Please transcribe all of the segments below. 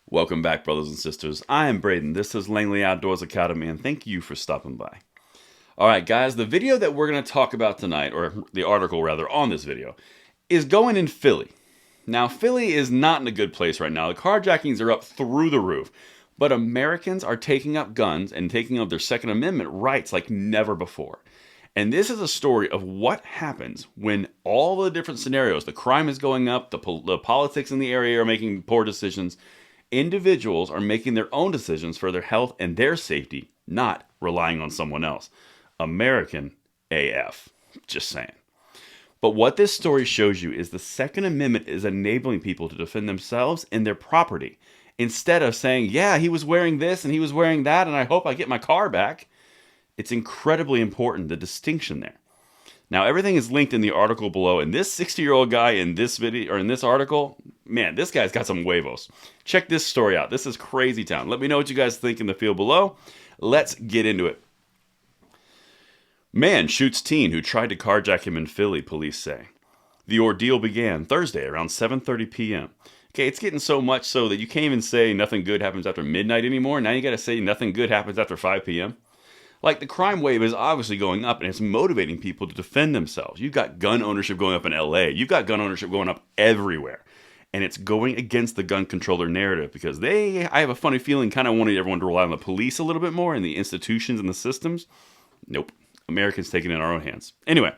Welcome back, brothers and sisters. I am Braden. This is Langley Outdoors Academy, and thank you for stopping by. All right, guys, the video that we're going to talk about tonight, or the article rather, on this video, is going in Philly. Now, Philly is not in a good place right now. The carjackings are up through the roof, but Americans are taking up guns and taking up their Second Amendment rights like never before. And this is a story of what happens when all the different scenarios, the crime is going up, the politics in the area are making poor decisions. Individuals are making their own decisions for their health and their safety, not relying on someone else. American AF. Just saying. But what this story shows you is the Second Amendment is enabling people to defend themselves and their property. Instead of saying, yeah, he was wearing this and he was wearing that, and I hope I get my car back. It's incredibly important, the distinction there. Now, everything is linked in the article below, and this 60-year-old guy in this video, or in this article, man, this guy's got some huevos. Check this story out. This is crazy town. Let me know what you guys think in the field below. Let's get into it. Man shoots teen who tried to carjack him in Philly, police say. The ordeal began Thursday around 7:30 p.m. Okay, it's getting so much so that you can't even say nothing good happens after midnight anymore. Now you got to say nothing good happens after 5 p.m. Like, the crime wave is obviously going up, and it's motivating people to defend themselves. You've got gun ownership going up in LA. You've got gun ownership going up everywhere. And it's going against the gun controller narrative because I have a funny feeling, kind of wanted everyone to rely on the police a little bit more and the institutions and the systems. Nope. Americans taking it in our own hands. Anyway,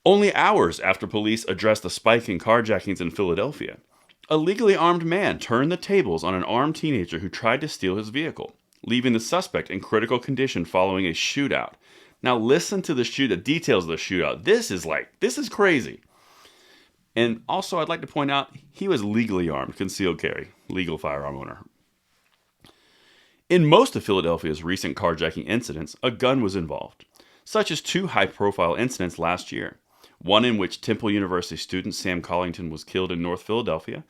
only hours after police addressed the spike in carjackings in Philadelphia, a legally armed man turned the tables on an armed teenager who tried to steal his vehicle, leaving the suspect in critical condition following a shootout. Now listen to the details of the shootout. This is crazy. And also, I'd like to point out, he was legally armed, concealed carry, legal firearm owner. In most of Philadelphia's recent carjacking incidents, a gun was involved, such as two high-profile incidents last year, one in which Temple University student Sam Collington was killed in North Philadelphia,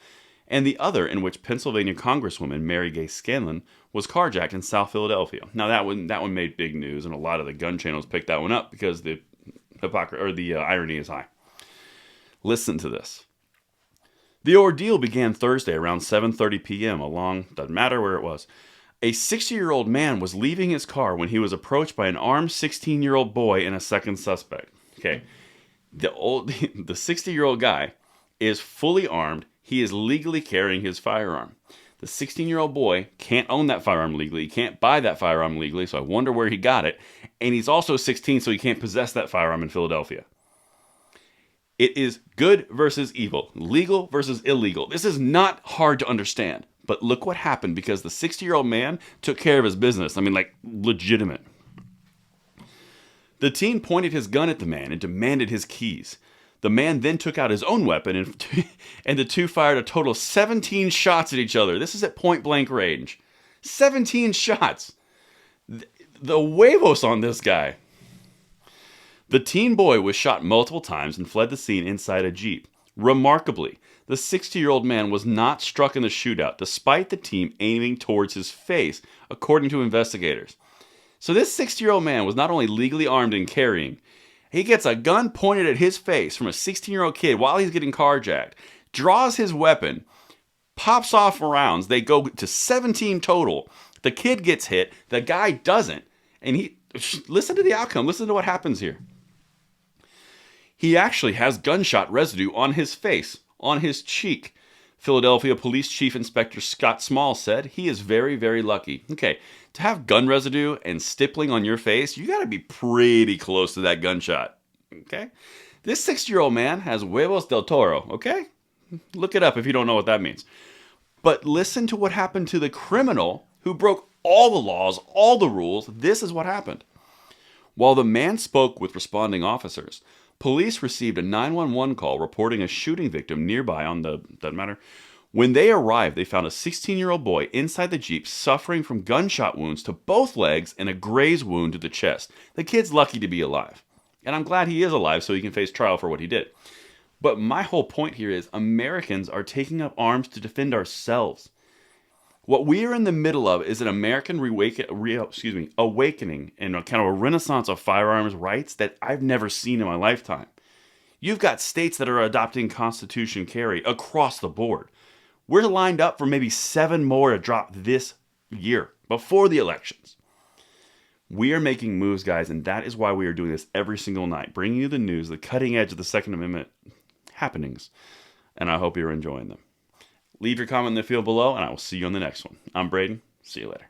and the other in which Pennsylvania Congresswoman Mary Gay Scanlon was carjacked in South Philadelphia. Now that one made big news, and a lot of the gun channels picked that one up because the irony is high. Listen to this. The ordeal began Thursday around 7:30 p.m. doesn't matter where it was. A 60-year-old man was leaving his car when he was approached by an armed 16-year-old boy and a second suspect. Okay, the 60-year-old guy is fully armed. He is legally carrying his firearm. The 16-year-old boy can't own that firearm legally. He can't buy that firearm legally, so I wonder where he got it. And he's also 16, so he can't possess that firearm in Philadelphia. It is good versus evil, legal versus illegal. This is not hard to understand. But look what happened because the 60-year-old man took care of his business. I mean, like, legitimate. The teen pointed his gun at the man and demanded his keys. The man then took out his own weapon, and the two fired a total of 17 shots at each other. This is at point-blank range. 17 shots. The huevos on this guy. The teen boy was shot multiple times and fled the scene inside a Jeep. Remarkably, the 60-year-old man was not struck in the shootout, despite the team aiming towards his face, according to investigators. So this 60-year-old man was not only legally armed and carrying, he gets a gun pointed at his face from a 16-year-old kid while he's getting carjacked, draws his weapon, pops off rounds. They go to 17 total. The kid gets hit. The guy doesn't. And listen to the outcome. Listen to what happens here. He actually has gunshot residue on his face, on his cheek. Philadelphia Police Chief Inspector Scott Small said he is very, very lucky. Okay, to have gun residue and stippling on your face, you got to be pretty close to that gunshot. Okay? This 60-year-old man has huevos del toro, okay? Look it up if you don't know what that means. But listen to what happened to the criminal who broke all the laws, all the rules. This is what happened. While the man spoke with responding officers, police received a 911 call reporting a shooting victim nearby doesn't matter. When they arrived, they found a 16-year-old boy inside the Jeep suffering from gunshot wounds to both legs and a graze wound to the chest. The kid's lucky to be alive. And I'm glad he is alive so he can face trial for what he did. But my whole point here is Americans are taking up arms to defend ourselves. What we are in the middle of is an American awakening and a kind of a renaissance of firearms rights that I've never seen in my lifetime. You've got states that are adopting Constitution carry across the board. We're lined up for maybe 7 more to drop this year before the elections. We are making moves, guys, and that is why we are doing this every single night, bringing you the news, the cutting edge of the Second Amendment happenings, and I hope you're enjoying them. Leave your comment in the field below, and I will see you on the next one. I'm Braden. See you later.